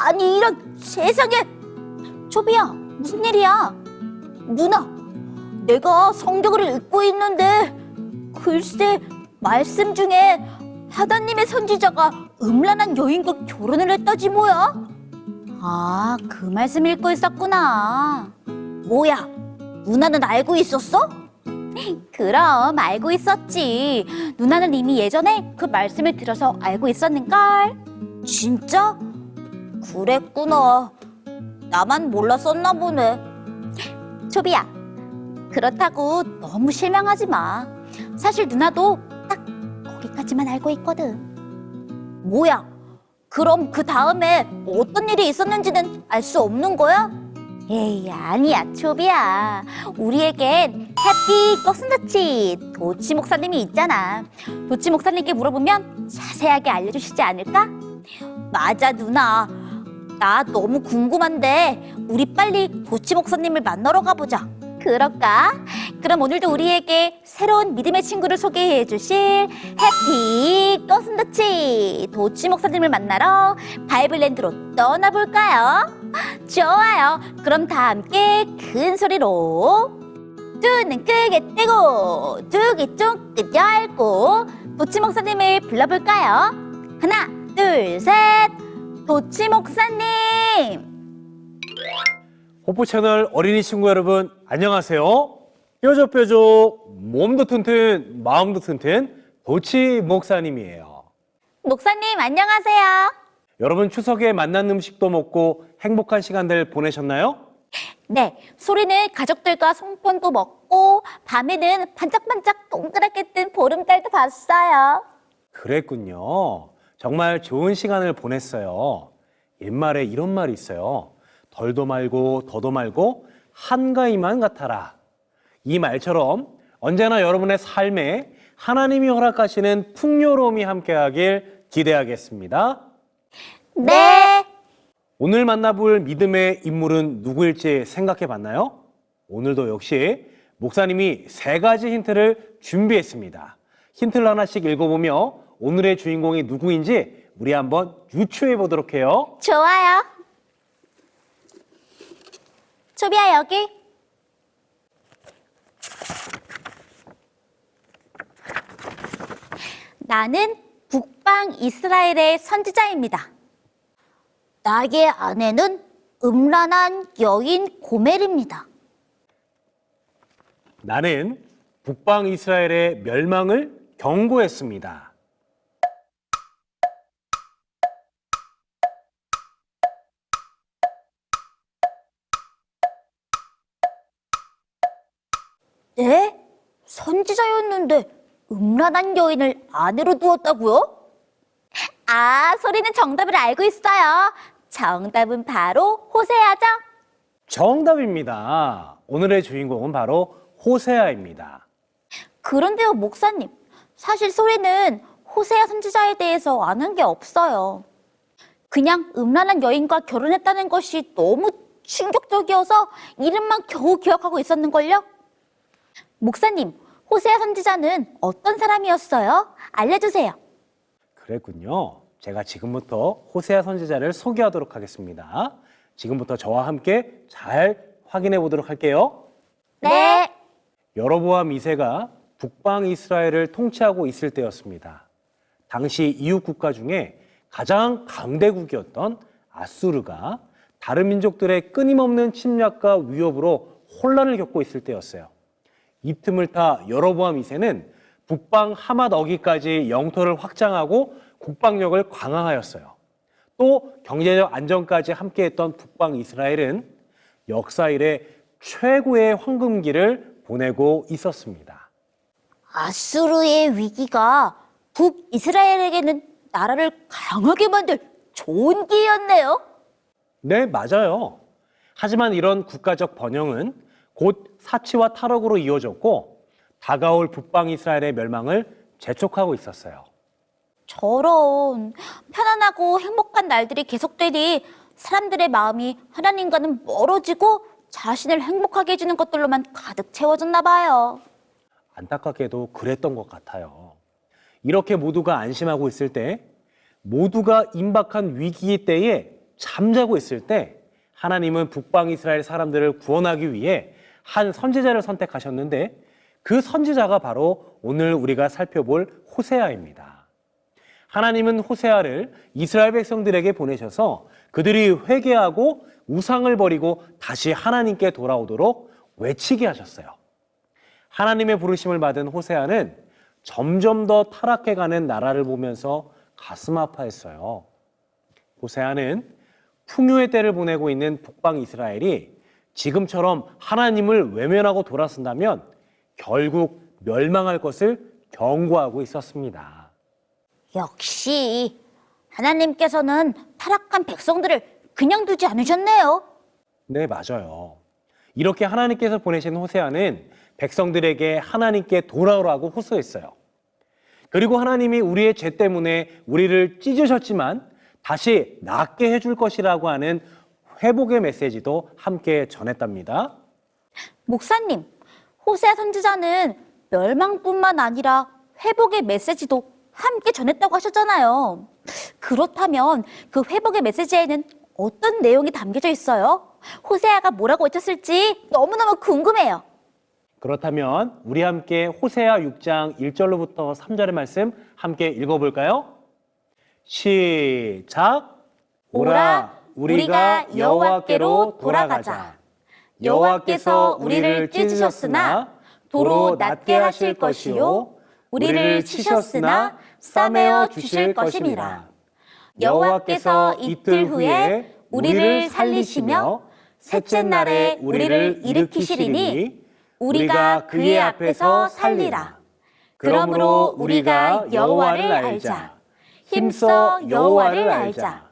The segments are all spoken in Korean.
아니 이런 세상에. 초비야, 무슨 일이야? 누나, 내가 성경을 읽고 있는데 글쎄 말씀 중에 하나님의 선지자가 음란한 여인과 결혼을 했다지 뭐야? 아, 그 말씀 읽고 있었구나. 뭐야, 누나는 알고 있었어? 그럼 알고 있었지. 누나는 이미 예전에 그 말씀을 들어서 알고 있었는걸. 진짜? 그랬구나. 나만 몰랐었나 보네. 초비야, 그렇다고 너무 실망하지 마. 사실 누나도 딱 거기까지만 알고 있거든. 뭐야? 그럼 그 다음에 어떤 일이 있었는지는 알 수 없는 거야? 에이, 아니야, 초비야. 우리에겐 해피 꽃순다치 도치 목사님이 있잖아. 도치 목사님께 물어보면 자세하게 알려주시지 않을까? 맞아, 누나. 나 너무 궁금한데 우리 빨리 도치 목사님을 만나러 가보자. 그럴까? 그럼 오늘도 우리에게 새로운 믿음의 친구를 소개해 주실 해피 꽃순다치 도치 목사님을 만나러 바이블랜드로 떠나볼까요? 좋아요. 그럼 다 함께 큰 소리로 두 눈 크게 뜨고 두 귀 쫑긋 열고 도치 목사님을 불러볼까요? 하나, 둘, 셋. 도치 목사님! 호프 채널 어린이 친구 여러분, 안녕하세요. 뾰족뾰족, 몸도 튼튼, 마음도 튼튼, 도치 목사님이에요. 목사님, 안녕하세요. 여러분 추석에 맛난 음식도 먹고 행복한 시간들 보내셨나요? 네, 소리는 가족들과 송편도 먹고 밤에는 반짝반짝 동그랗게 뜬 보름달도 봤어요. 그랬군요. 정말 좋은 시간을 보냈어요. 옛말에 이런 말이 있어요. 덜도 말고 더도 말고 한가위만 같아라. 이 말처럼 언제나 여러분의 삶에 하나님이 허락하시는 풍요로움이 함께하길 기대하겠습니다. 네. 오늘 만나볼 믿음의 인물은 누구일지 생각해 봤나요? 오늘도 역시 목사님이 세 가지 힌트를 준비했습니다. 힌트를 하나씩 읽어보며 오늘의 주인공이 누구인지 우리 한번 유추해 보도록 해요. 좋아요. 초비야, 여기. 나는 북방 이스라엘의 선지자입니다. 나의 아내는 음란한 여인 고멜입니다. 나는 북방 이스라엘의 멸망을 경고했습니다. 네? 선지자였는데 음란한 여인을 아내로 두었다고요? 아, 소리는 정답을 알고 있어요. 정답은 바로 호세아죠? 정답입니다. 오늘의 주인공은 바로 호세아입니다. 그런데요, 목사님. 사실 소리는 호세아 선지자에 대해서 아는 게 없어요. 그냥 음란한 여인과 결혼했다는 것이 너무 충격적이어서 이름만 겨우 기억하고 있었는걸요? 목사님, 호세아 선지자는 어떤 사람이었어요? 알려주세요. 그랬군요. 제가 지금부터 호세아 선지자를 소개하도록 하겠습니다. 지금부터 저와 함께 잘 확인해 보도록 할게요. 네. 여로보암 2세가 북방 이스라엘을 통치하고 있을 때였습니다. 당시 이웃 국가 중에 가장 강대국이었던 아수르가 다른 민족들의 끊임없는 침략과 위협으로 혼란을 겪고 있을 때였어요. 이 틈을 타 여로보암 2세는 북방 하맛 어기까지 영토를 확장하고 국방력을 강화하였어요. 또 경제적 안정까지 함께했던 북방 이스라엘은 역사 이래 최고의 황금기를 보내고 있었습니다. 아수르의 위기가 북이스라엘에게는 나라를 강하게 만들 좋은 기회였네요. 네, 맞아요. 하지만 이런 국가적 번영은 곧 사치와 탈옥으로 이어졌고 다가올 북방 이스라엘의 멸망을 재촉하고 있었어요. 저런 편안하고 행복한 날들이 계속되니 사람들의 마음이 하나님과는 멀어지고 자신을 행복하게 해주는 것들로만 가득 채워졌나 봐요. 안타깝게도 그랬던 것 같아요. 이렇게 모두가 안심하고 있을 때, 모두가 임박한 위기 때에 잠자고 있을 때 하나님은 북방 이스라엘 사람들을 구원하기 위해 한 선지자를 선택하셨는데 그 선지자가 바로 오늘 우리가 살펴볼 호세아입니다. 하나님은 호세아를 이스라엘 백성들에게 보내셔서 그들이 회개하고 우상을 버리고 다시 하나님께 돌아오도록 외치게 하셨어요. 하나님의 부르심을 받은 호세아는 점점 더 타락해가는 나라를 보면서 가슴 아파했어요. 호세아는 풍요의 때를 보내고 있는 북방 이스라엘이 지금처럼 하나님을 외면하고 돌아선다면 결국 멸망할 것을 경고하고 있었습니다. 역시 하나님께서는 타락한 백성들을 그냥 두지 않으셨네요. 네, 맞아요. 이렇게 하나님께서 보내신 호세아는 백성들에게 하나님께 돌아오라고 호소했어요. 그리고 하나님이 우리의 죄 때문에 우리를 찢으셨지만 다시 낫게 해줄 것이라고 하는 회복의 메시지도 함께 전했답니다. 목사님, 호세아 선지자는 멸망뿐만 아니라 회복의 메시지도 함께 전했다고 하셨잖아요. 그렇다면 그 회복의 메시지에는 어떤 내용이 담겨져 있어요? 호세아가 뭐라고 외쳤을지 너무너무 궁금해요. 그렇다면 우리 함께 호세아 6장 1절로부터 3절의 말씀 함께 읽어볼까요? 시작! 오라, 우리가 여호와께로 돌아가자. 여호와께서 우리를 찢으셨으나 도로 낫게 하실 것이요 우리를 치셨으나 싸매어 주실 것임이라. 여호와께서 이틀 후에 우리를 살리시며 셋째 날에 우리를 일으키시리니 우리가 그의 앞에서 살리라. 그러므로 우리가 여호와를 알자. 힘써 여호와를 알자.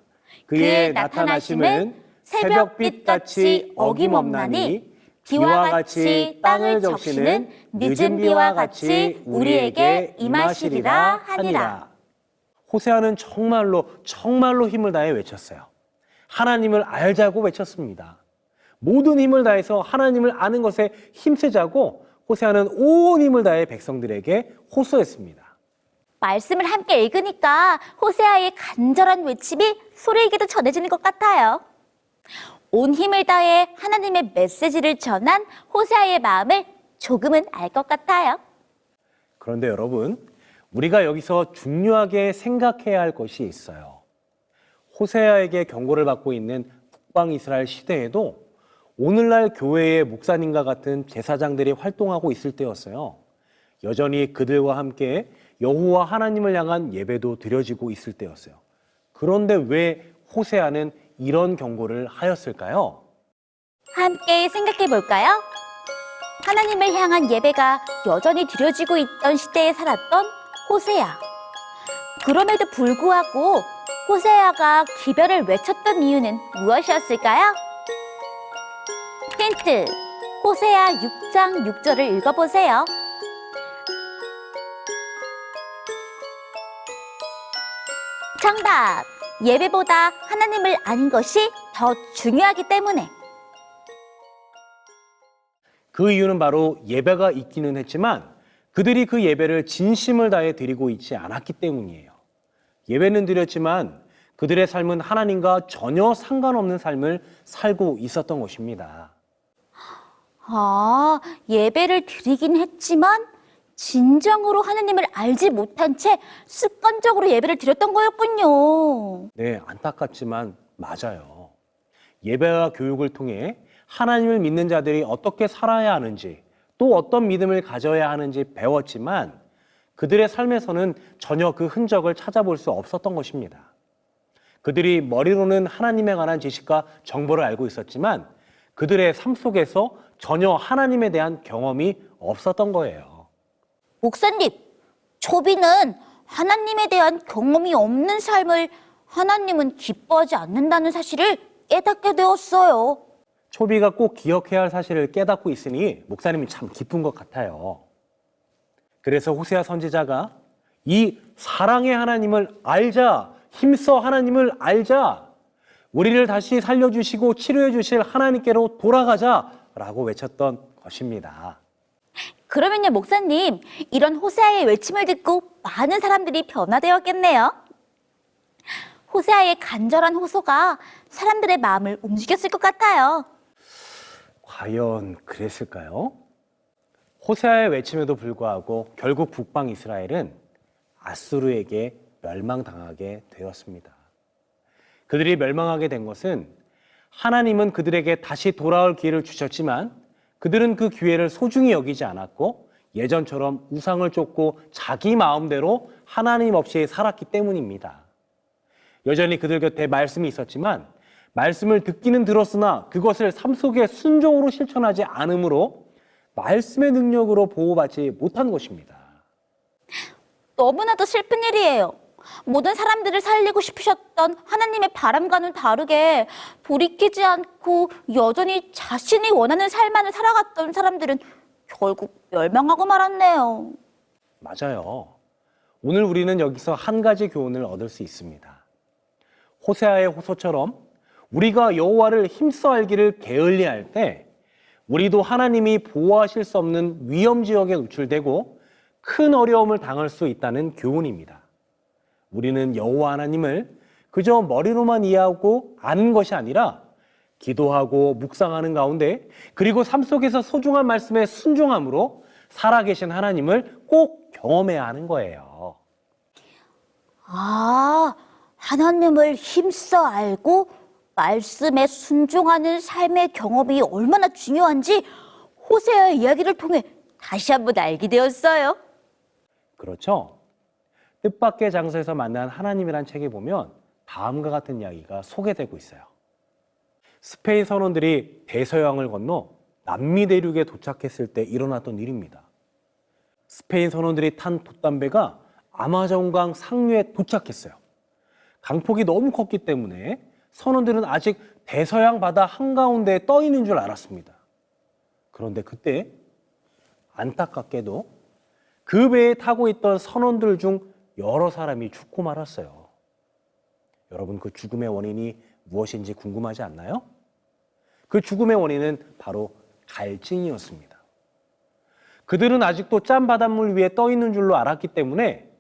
그의 나타나심은 새벽빛같이 어김없나니 비와 같이 땅을 적시는 늦은 비와 같이 우리에게 임하시리라 하니라. 호세아는 정말로 힘을 다해 외쳤어요. 하나님을 알자고 외쳤습니다. 모든 힘을 다해서 하나님을 아는 것에 힘쓰자고 호세아는 온 힘을 다해 백성들에게 호소했습니다. 말씀을 함께 읽으니까 호세아의 간절한 외침이 소리에게도 전해지는 것 같아요. 온 힘을 다해 하나님의 메시지를 전한 호세아의 마음을 조금은 알 것 같아요. 그런데 여러분, 우리가 여기서 중요하게 생각해야 할 것이 있어요. 호세아에게 경고를 받고 있는 북방 이스라엘 시대에도 오늘날 교회의 목사님과 같은 제사장들이 활동하고 있을 때였어요. 여전히 그들과 함께 여호와 하나님을 향한 예배도 드려지고 있을 때였어요. 그런데 왜 호세아는 이런 경고를 하였을까요? 함께 생각해 볼까요? 하나님을 향한 예배가 여전히 드려지고 있던 시대에 살았던 호세아. 그럼에도 불구하고 호세아가 기별을 외쳤던 이유는 무엇이었을까요? 힌트, 호세아 6장 6절을 읽어보세요. 정답! 예배보다 하나님을 아는 것이 더 중요하기 때문에. 그 이유는 바로 예배가 있기는 했지만 그들이 그 예배를 진심을 다해 드리고 있지 않았기 때문이에요. 예배는 드렸지만 그들의 삶은 하나님과 전혀 상관없는 삶을 살고 있었던 것입니다. 아, 예배를 드리긴 했지만 진정으로 하나님을 알지 못한 채 습관적으로 예배를 드렸던 거였군요. 네, 안타깝지만 맞아요. 예배와 교육을 통해 하나님을 믿는 자들이 어떻게 살아야 하는지 또 어떤 믿음을 가져야 하는지 배웠지만 그들의 삶에서는 전혀 그 흔적을 찾아볼 수 없었던 것입니다. 그들이 머리로는 하나님에 관한 지식과 정보를 알고 있었지만 그들의 삶 속에서 전혀 하나님에 대한 경험이 없었던 거예요. 목사님, 초비는 하나님에 대한 경험이 없는 삶을 하나님은 기뻐하지 않는다는 사실을 깨닫게 되었어요. 초비가 꼭 기억해야 할 사실을 깨닫고 있으니 목사님이 참 기쁜 것 같아요. 그래서 호세아 선지자가 이 사랑의 하나님을 알자, 힘써 하나님을 알자, 우리를 다시 살려주시고 치료해 주실 하나님께로 돌아가자라고 외쳤던 것입니다. 그러면요, 목사님, 이런 호세아의 외침을 듣고 많은 사람들이 변화되었겠네요. 호세아의 간절한 호소가 사람들의 마음을 움직였을 것 같아요. 과연 그랬을까요? 호세아의 외침에도 불구하고 결국 북방 이스라엘은 아수르에게 멸망당하게 되었습니다. 그들이 멸망하게 된 것은 하나님은 그들에게 다시 돌아올 기회를 주셨지만 그들은 그 기회를 소중히 여기지 않았고 예전처럼 우상을 쫓고 자기 마음대로 하나님 없이 살았기 때문입니다. 여전히 그들 곁에 말씀이 있었지만 말씀을 듣기는 들었으나 그것을 삶 속에 순종으로 실천하지 않으므로 말씀의 능력으로 보호받지 못한 것입니다. 너무나도 슬픈 일이에요. 모든 사람들을 살리고 싶으셨던 하나님의 바람과는 다르게 돌이키지 않고 여전히 자신이 원하는 삶만을 살아갔던 사람들은 결국 멸망하고 말았네요. 맞아요. 오늘 우리는 여기서 한 가지 교훈을 얻을 수 있습니다. 호세아의 호소처럼 우리가 여호와를 힘써 알기를 게을리할 때 우리도 하나님이 보호하실 수 없는 위험 지역에 노출되고 큰 어려움을 당할 수 있다는 교훈입니다. 우리는 여호와 하나님을 그저 머리로만 이해하고 아는 것이 아니라 기도하고 묵상하는 가운데 그리고 삶 속에서 소중한 말씀에 순종함으로 살아계신 하나님을 꼭 경험해야 하는 거예요. 하나님을 힘써 알고 말씀에 순종하는 삶의 경험이 얼마나 중요한지 호세아의 이야기를 통해 다시 한번 알게 되었어요. 그렇죠? 뜻밖의 장소에서 만난 하나님이란 책에 보면 다음과 같은 이야기가 소개되고 있어요. 스페인 선원들이 대서양을 건너 남미 대륙에 도착했을 때 일어났던 일입니다. 스페인 선원들이 탄 돛담배가 아마존강 상류에 도착했어요. 강폭이 너무 컸기 때문에 선원들은 아직 대서양 바다 한가운데에 떠 있는 줄 알았습니다. 그런데 그때 안타깝게도 그 배에 타고 있던 선원들 중 여러 사람이 죽고 말았어요. 여러분, 그 죽음의 원인이 무엇인지 궁금하지 않나요? 그 죽음의 원인은 바로 갈증이었습니다. 그들은 아직도 짠 바닷물 위에 떠 있는 줄로 알았기 때문에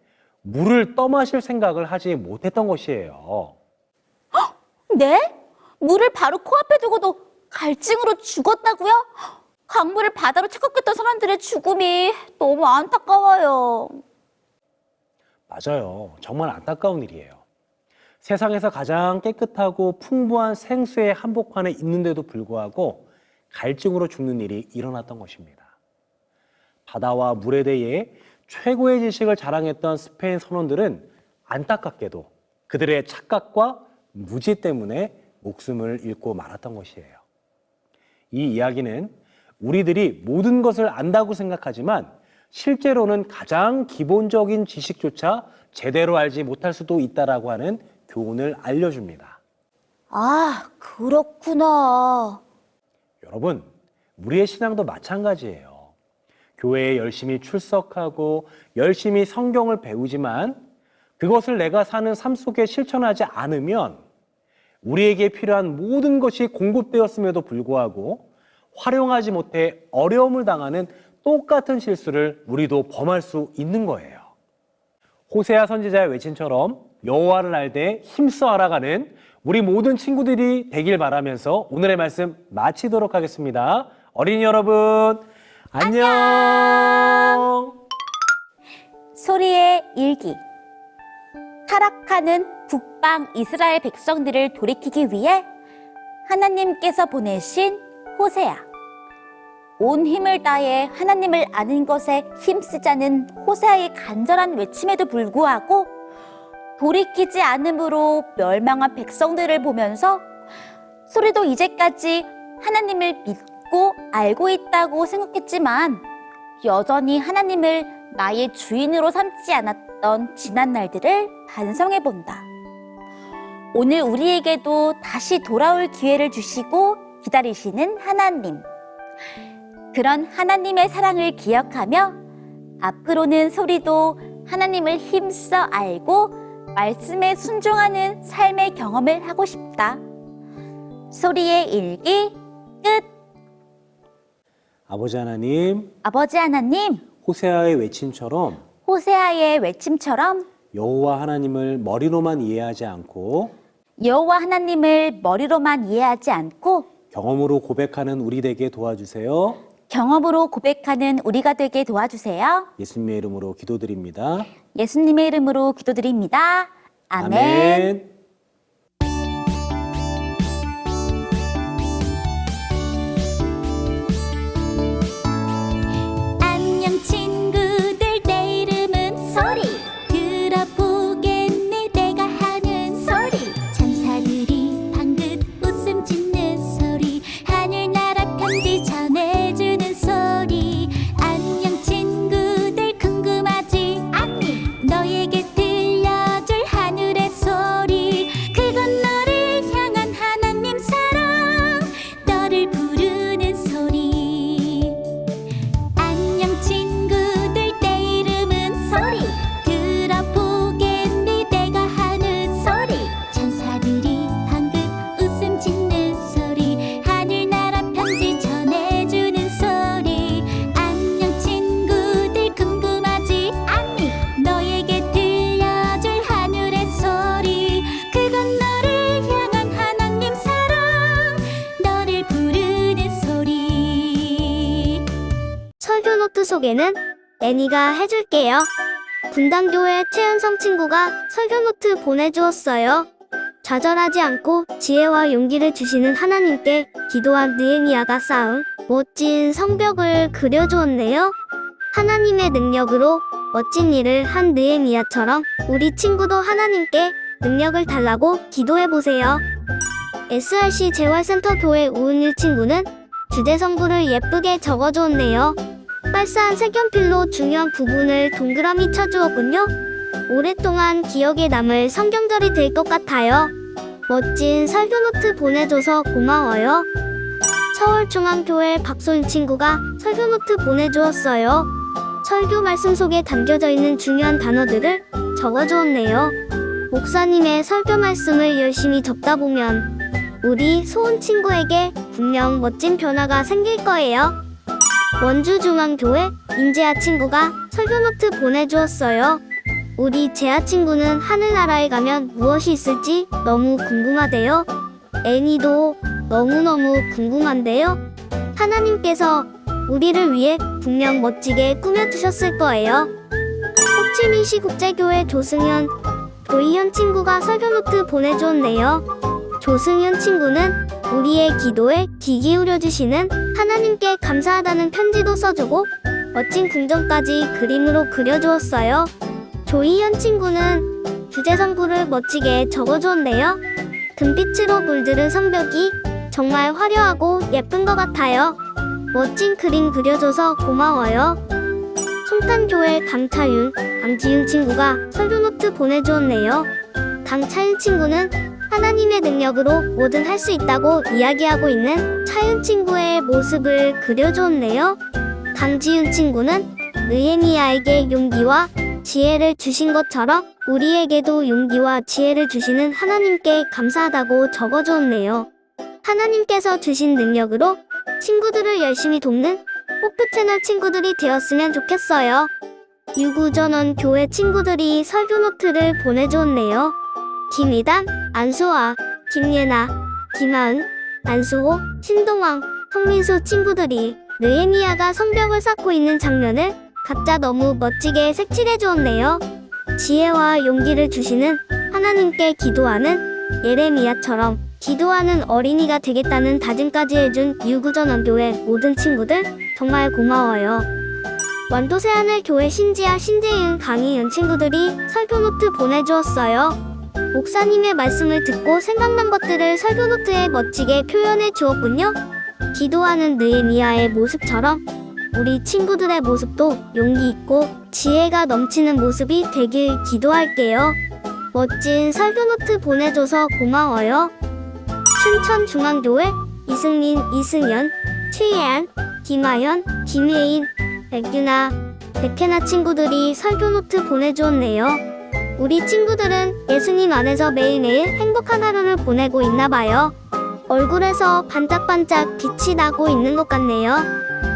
물을 떠마실 생각을 하지 못했던 것이에요. 네? 물을 바로 코앞에 두고도 갈증으로 죽었다고요? 강물을 바다로 착각했던 사람들의 죽음이 너무 안타까워요. 맞아요. 정말 안타까운 일이에요. 세상에서 가장 깨끗하고 풍부한 생수의 한복판에 있는데도 불구하고 갈증으로 죽는 일이 일어났던 것입니다. 바다와 물에 대해 최고의 지식을 자랑했던 스페인 선원들은 안타깝게도 그들의 착각과 무지 때문에 목숨을 잃고 말았던 것이에요. 이 이야기는 우리들이 모든 것을 안다고 생각하지만 실제로는 가장 기본적인 지식조차 제대로 알지 못할 수도 있다라고 하는 교훈을 알려줍니다. 그렇구나. 여러분, 우리의 신앙도 마찬가지예요. 교회에 열심히 출석하고 열심히 성경을 배우지만 그것을 내가 사는 삶 속에 실천하지 않으면 우리에게 필요한 모든 것이 공급되었음에도 불구하고 활용하지 못해 어려움을 당하는 똑같은 실수를 우리도 범할 수 있는 거예요. 호세아 선지자의 외침처럼 여호와를 알되 힘써 알아가는 우리 모든 친구들이 되길 바라면서 오늘의 말씀 마치도록 하겠습니다. 어린이 여러분, 안녕! 소리의 일기. 타락하는 북방 이스라엘 백성들을 돌이키기 위해 하나님께서 보내신 호세아. 온 힘을 다해 하나님을 아는 것에 힘쓰자는 호세아의 간절한 외침에도 불구하고 돌이키지 않음으로 멸망한 백성들을 보면서 소리도 이제까지 하나님을 믿고 알고 있다고 생각했지만 여전히 하나님을 나의 주인으로 삼지 않았던 지난 날들을 반성해 본다. 오늘 우리에게도 다시 돌아올 기회를 주시고 기다리시는 하나님. 그런 하나님의 사랑을 기억하며 앞으로는 소리도 하나님을 힘써 알고 말씀에 순종하는 삶의 경험을 하고 싶다. 소리의 일기 끝. 아버지 하나님, 아버지 하나님, 호세아의 외침처럼 호세아의 외침처럼 여호와 하나님을 머리로만 이해하지 않고 여호와 하나님을 머리로만 이해하지 않고 경험으로 고백하는 우리 되게 도와주세요. 경험으로 고백하는 우리가 되게 도와주세요. 예수님의 이름으로 기도드립니다. 예수님의 이름으로 기도드립니다. 아멘. 안녕 친구들, 내 이름은 소리. 들어보겠네 내가 하는 소리. 천사들이 방긋 웃음 짓는 소리. 하늘나라 편지 전해주는 소리. 안녕 친구들, 궁금하지 않니? 너에게 들려줄 하늘의 소리. 그건 너를 향한 하나님 사랑, 너를 부르는 소리. 안녕 친구들, 내 이름은 소리. 들어보겠니 내가 하는 소리. 천사들이 방긋 웃음 짓는 소리. 하늘나라 편지 전해주는 소리. 안녕 친구들, 궁금하지 않니? 너에게 들려줄 하늘의 소리. 그건 너를 향한 하나님 사랑, 너를 부르는 소리. 설교 노트 소개는 애니가 해줄게요. 분당교회 최은성 친구가 설교 노트 보내주었어요. 좌절하지 않고 지혜와 용기를 주시는 하나님께 기도한 느헤미야가 쌓은 멋진 성벽을 그려주었네요. 하나님의 능력으로 멋진 일을 한 느헤미야처럼 우리 친구도 하나님께 능력을 달라고 기도해보세요. SRC 재활센터 교회 우은일 친구는 주제 성구를 예쁘게 적어주었네요. 빨싸한 색연필로 중요한 부분을 동그라미 쳐주었군요. 오랫동안 기억에 남을 성경절이 될 것 같아요. 멋진 설교 노트 보내줘서 고마워요. 서울중앙교회 박소윤 친구가 설교 노트 보내주었어요. 설교 말씀 속에 담겨져 있는 중요한 단어들을 적어주었네요. 목사님의 설교 말씀을 열심히 적다 보면 우리 소은 친구에게 분명 멋진 변화가 생길 거예요. 원주중앙교회 임재아 친구가 설교 노트 보내주었어요. 우리 재아 친구는 하늘나라에 가면 무엇이 있을지 너무 궁금하대요. 애니도 너무너무 궁금한데요. 하나님께서 우리를 위해 분명 멋지게 꾸며주셨을 거예요. 호치민시 국제교회 조승현, 조희현 친구가 설교 노트 보내주었네요. 조승현 친구는 우리의 기도에 귀 기울여주시는 하나님께 감사하다는 편지도 써주고 멋진 궁전까지 그림으로 그려주었어요. 조희현 친구는 주제 성구를 멋지게 적어주었네요. 금빛으로 물들은 성벽이 정말 화려하고 예쁜 것 같아요. 멋진 그림 그려줘서 고마워요. 송탄교회 강차윤, 강지윤 친구가 설교 노트 보내주었네요. 강차윤 친구는 하나님의 능력으로 뭐든 할 수 있다고 이야기하고 있는 차윤 친구의 모습을 그려주었네요. 강지윤 친구는 느헤미야에게 용기와 지혜를 주신 것처럼 우리에게도 용기와 지혜를 주시는 하나님께 감사하다고 적어주었네요. 하나님께서 주신 능력으로 친구들을 열심히 돕는 호프 채널 친구들이 되었으면 좋겠어요. 유구전원 교회 친구들이 설교 노트를 보내주었네요. 김이담, 안수아, 김예나, 김하은, 안수호, 신동왕, 송민수 친구들이 느헤미야가 성벽을 쌓고 있는 장면을 각자 너무 멋지게 색칠해 주었네요. 지혜와 용기를 주시는 하나님께 기도하는 예레미야처럼 기도하는 어린이가 되겠다는 다짐까지 해준 유구전원교회 모든 친구들 정말 고마워요. 완도새하늘 교회 신지아, 신재윤, 강희연 친구들이 설교 노트 보내주었어요. 목사님의 말씀을 듣고 생각난 것들을 설교 노트에 멋지게 표현해 주었군요. 기도하는 느헤미야의 모습처럼 우리 친구들의 모습도 용기 있고 지혜가 넘치는 모습이 되길 기도할게요. 멋진 설교 노트 보내줘서 고마워요. 춘천중앙교회 이승민, 이승연, 최예안, 김아연, 김혜인, 백유나, 백혜나 친구들이 설교 노트 보내주었네요. 우리 친구들은 예수님 안에서 매일매일 행복한 하루를 보내고 있나봐요. 얼굴에서 반짝반짝 빛이 나고 있는 것 같네요.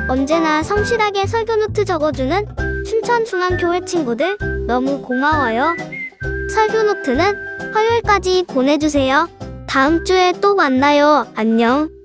언제나 성실하게 설교 노트 적어주는 춘천중앙교회 친구들 너무 고마워요. 설교 노트는 화요일까지 보내주세요. 다음 주에 또 만나요. 안녕.